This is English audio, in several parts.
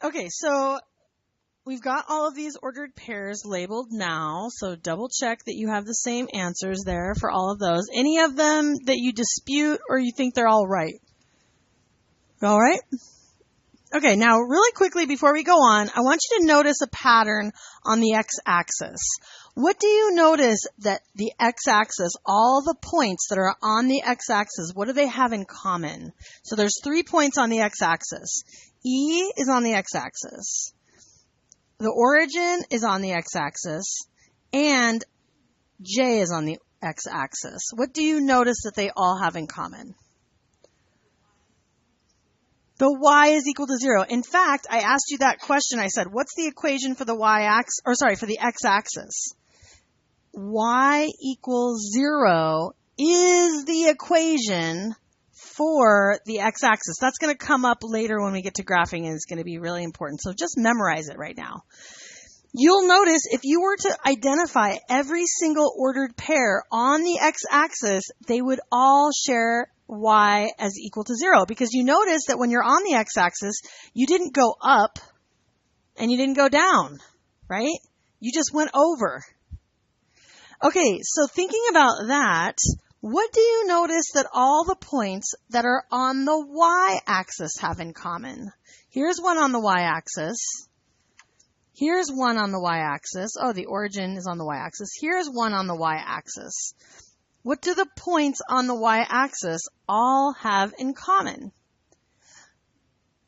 Okay, so we've got all of these ordered pairs labeled now, so double check that you have the same answers there for all of those. Any of them that you dispute or you think they're all right? All right? Okay, now really quickly before we go on, I want you to notice a pattern on the x-axis. What do you notice that the x-axis, all the points that are on the x-axis, what do they have in common? So there's 3 points on the x-axis. E is on the x-axis. The origin is on the x-axis. And J is on the x-axis. What do you notice that they all have in common? The y is equal to 0. In fact, I asked you that question. I said, what's the equation for the for the x-axis? Y equals 0 is the equation for the x-axis. That's going to come up later when we get to graphing, and it's going to be really important. So just memorize it right now. You'll notice if you were to identify every single ordered pair on the x-axis, they would all share y as equal to 0, because you notice that when you're on the x-axis, you didn't go up and you didn't go down, right? You just went over. Okay, so thinking about that, what do you notice that all the points that are on the y-axis have in common? Here's one on the y-axis. Here's one on the y-axis. Oh, the origin is on the y-axis. Here's one on the y-axis. What do the points on the y-axis all have in common?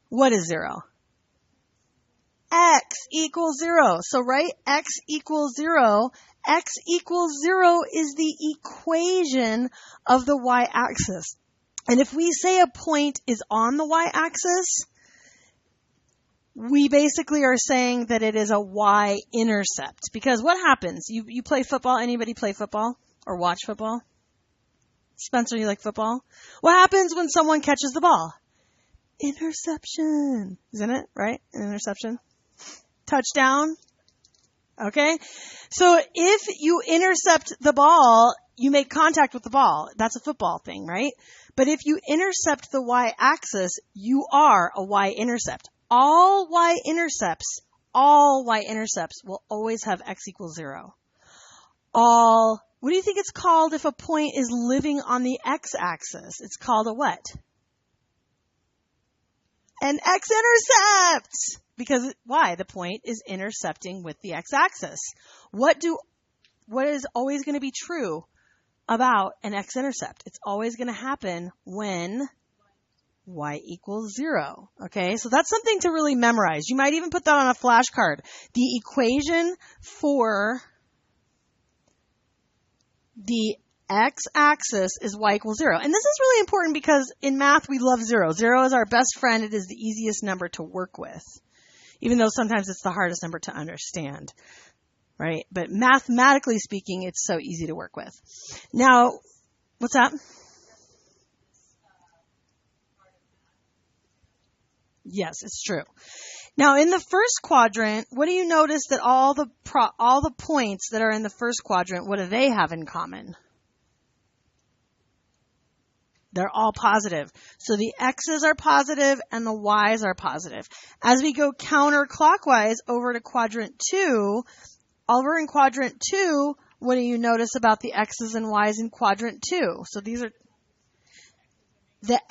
What is 0? X equals 0. So write x equals 0. X equals 0 is the equation of the y-axis. And if we say a point is on the y-axis, we basically are saying that it is a y-intercept. Because what happens? You play football. Anybody play football or watch football? Spencer, you like football? What happens when someone catches the ball? Interception. Isn't it? Right? An interception. Touchdown. Okay? So if you intercept the ball, you make contact with the ball. That's a football thing, right? But if you intercept the y-axis, you are a y-intercept. All y-intercepts will always have x equals 0. What do you think it's called if a point is living on the x-axis? It's called a what? An x-intercept! Because why? The point is intercepting with the x-axis. What is always going to be true about an x-intercept? It's always going to happen when y equals 0. Okay, so that's something to really memorize. You might even put that on a flashcard. The equation for the x-axis is y equals 0. And this is really important because in math we love 0. 0 is our best friend. It is the easiest number to work with, even though sometimes it's the hardest number to understand, right? But mathematically speaking, it's so easy to work with. Now, what's that? Yes, it's true. Now, in the first quadrant, what do you notice that all the points that are in the first quadrant, what do they have in common? They're all positive. So the x's are positive and the y's are positive. As we go counterclockwise over to quadrant 2, over in quadrant 2, what do you notice about the x's and y's in quadrant 2? So the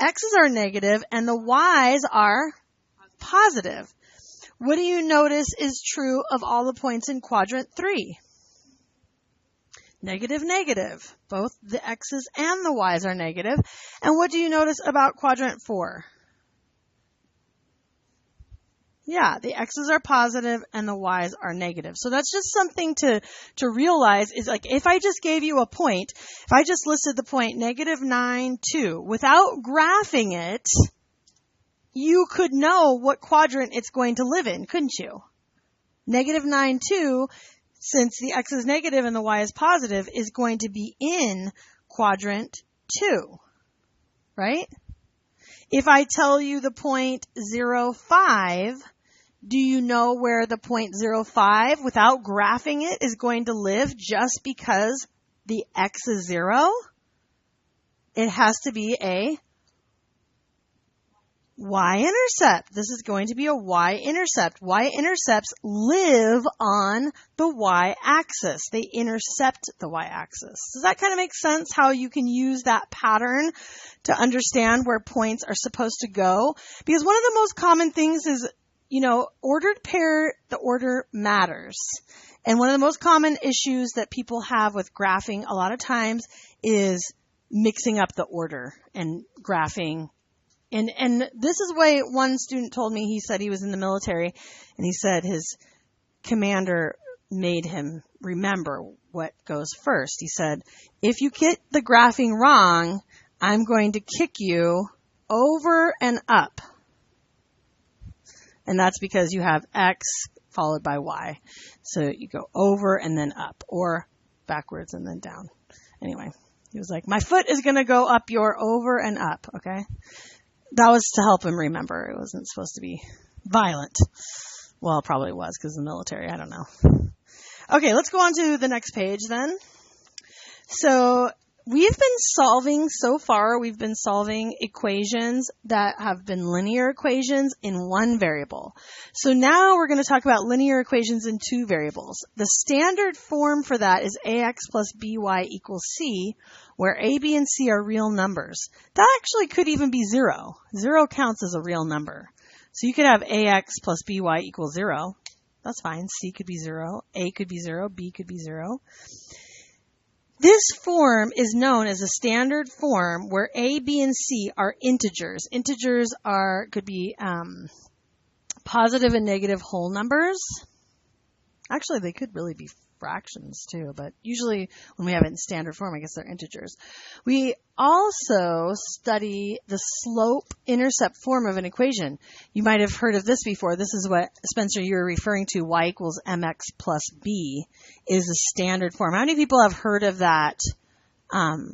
x's are negative and the y's are positive. What do you notice is true of all the points in quadrant 3? Negative, negative. Both the x's and the y's are negative. And what do you notice about quadrant 4? Yeah, the x's are positive and the y's are negative. So that's just something to realize is like if I just gave you a point, if I just listed the point negative 9, 2, without graphing it, you could know what quadrant it's going to live in, couldn't you? Negative 9, 2, since the x is negative and the y is positive, is going to be in quadrant 2, right? If I tell you the point 0, 5, do you know where the point 0, 5, without graphing it, is going to live just because the x is 0? It has to be a y-intercept. This is going to be a y-intercept. Y-intercepts live on the y-axis. They intercept the y-axis. Does that kind of make sense how you can use that pattern to understand where points are supposed to go? Because one of the most common things is, ordered pair, the order matters. And one of the most common issues that people have with graphing a lot of times is mixing up the order and graphing. And this is why one student told me, he said he was in the military, and he said his commander made him remember what goes first. He said, if you get the graphing wrong, I'm going to kick you over and up. And that's because you have X followed by Y. So you go over and then up, or backwards and then down. Anyway, he was like, my foot is going to go up your over and up, okay? That was to help him remember. It wasn't supposed to be violent. Well, it probably was because of the military. I don't know. Okay, let's go on to the next page then. So we've been solving equations that have been linear equations in one variable. So now we're going to talk about linear equations in two variables. The standard form for that is ax plus by equals c, where a, b, and c are real numbers. That actually could even be 0. 0 counts as a real number. So you could have ax plus by equals 0. That's fine. C could be 0. A could be 0. B could be 0. This form is known as a standard form where a, b, and c are integers. Integers could be positive and negative whole numbers. Actually, they could really be fractions too, but usually when we have it in standard form, I guess they're integers. We also study the slope-intercept form of an equation. You might have heard of this before. This is what, Spencer, you're referring to, y equals mx plus b is a standard form. How many people have heard of that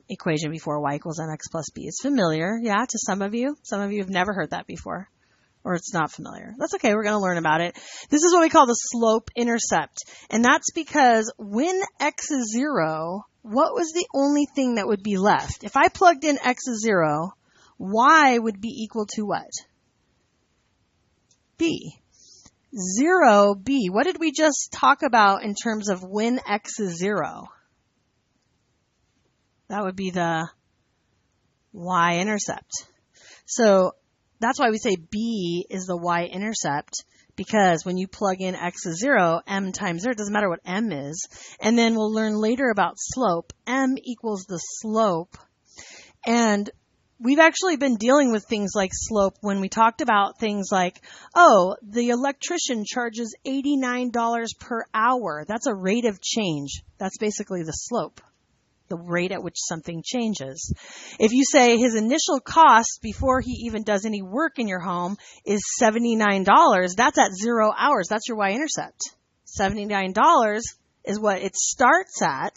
equation before, y equals mx plus b? It's familiar, yeah, to some of you. Some of you have never heard that before. Or it's not familiar. That's okay. We're going to learn about it. This is what we call the slope-intercept. And that's because when x is 0, what was the only thing that would be left? If I plugged in x is 0, y would be equal to what? B. 0, b. What did we just talk about in terms of when x is 0? That would be the y-intercept. So that's why we say b is the y-intercept, because when you plug in x is 0, m times 0, it doesn't matter what m is. And then we'll learn later about slope. M equals the slope. And we've actually been dealing with things like slope when we talked about things like, oh, the electrician charges $89 per hour. That's a rate of change. That's basically the slope, the rate at which something changes. If you say his initial cost before he even does any work in your home is $79, that's at 0 hours. That's your y-intercept. $79 is what it starts at,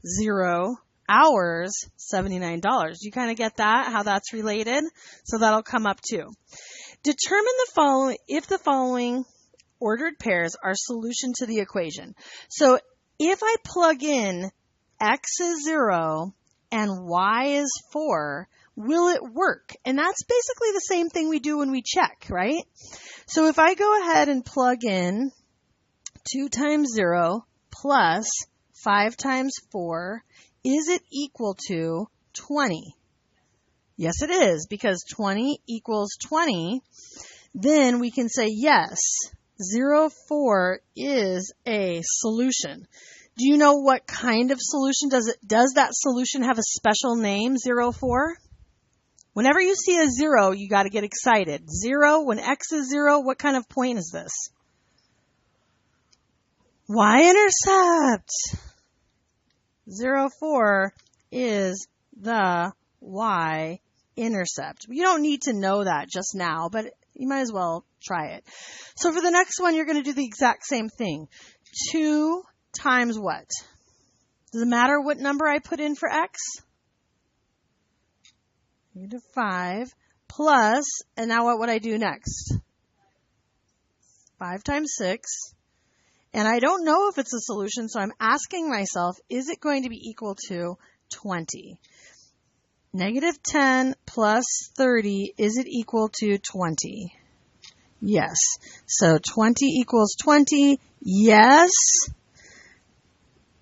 0 hours, $79. You kind of get that, how that's related? So that'll come up too. Determine if the following ordered pairs are solution to the equation. So if I plug in x is 0 and y is 4, will it work? And that's basically the same thing we do when we check, right? So if I go ahead and plug in 2 times 0 plus 5 times 4, is it equal to 20? Yes, it is, because 20 equals 20. Then we can say yes, 0, 4 is a solution. Do you know what kind of solution? Does that solution have a special name, 0, 4? Whenever you see a 0, you got to get excited. 0, when x is 0, what kind of point is this? Y-intercept. 0, 4 is the y-intercept. You don't need to know that just now, but you might as well try it. So for the next one, you're going to do the exact same thing. 2 times what? Does it matter what number I put in for x? -5 plus, and now what would I do next? 5 times 6. And I don't know if it's a solution, so I'm asking myself, is it going to be equal to 20? Negative 10 plus 30, is it equal to 20? Yes. So 20 equals 20. Yes.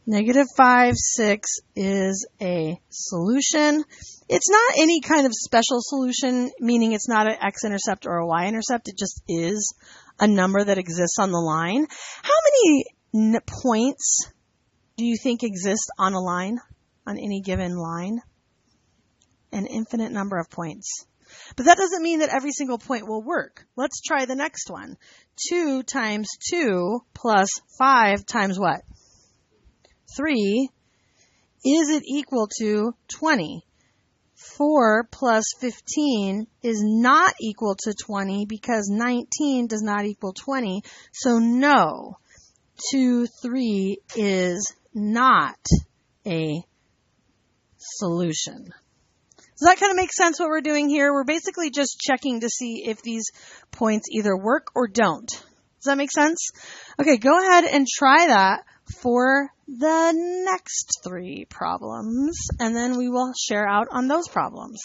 Negative 5, 6 is a solution. It's not any kind of special solution, meaning it's not an x-intercept or a y-intercept. It just is a number that exists on the line. How many points do you think exist on a line, on any given line? An infinite number of points. But that doesn't mean that every single point will work. Let's try the next one. 2 times 2 plus 5 times what? 3. Is it equal to 20? 4 plus 15 is not equal to 20 because 19 does not equal 20. So no, 2, 3 is not a solution. Does that kind of make sense what we're doing here? We're basically just checking to see if these points either work or don't. Does that make sense? Okay, go ahead and try that for the next 3 problems, and then we will share out on those problems.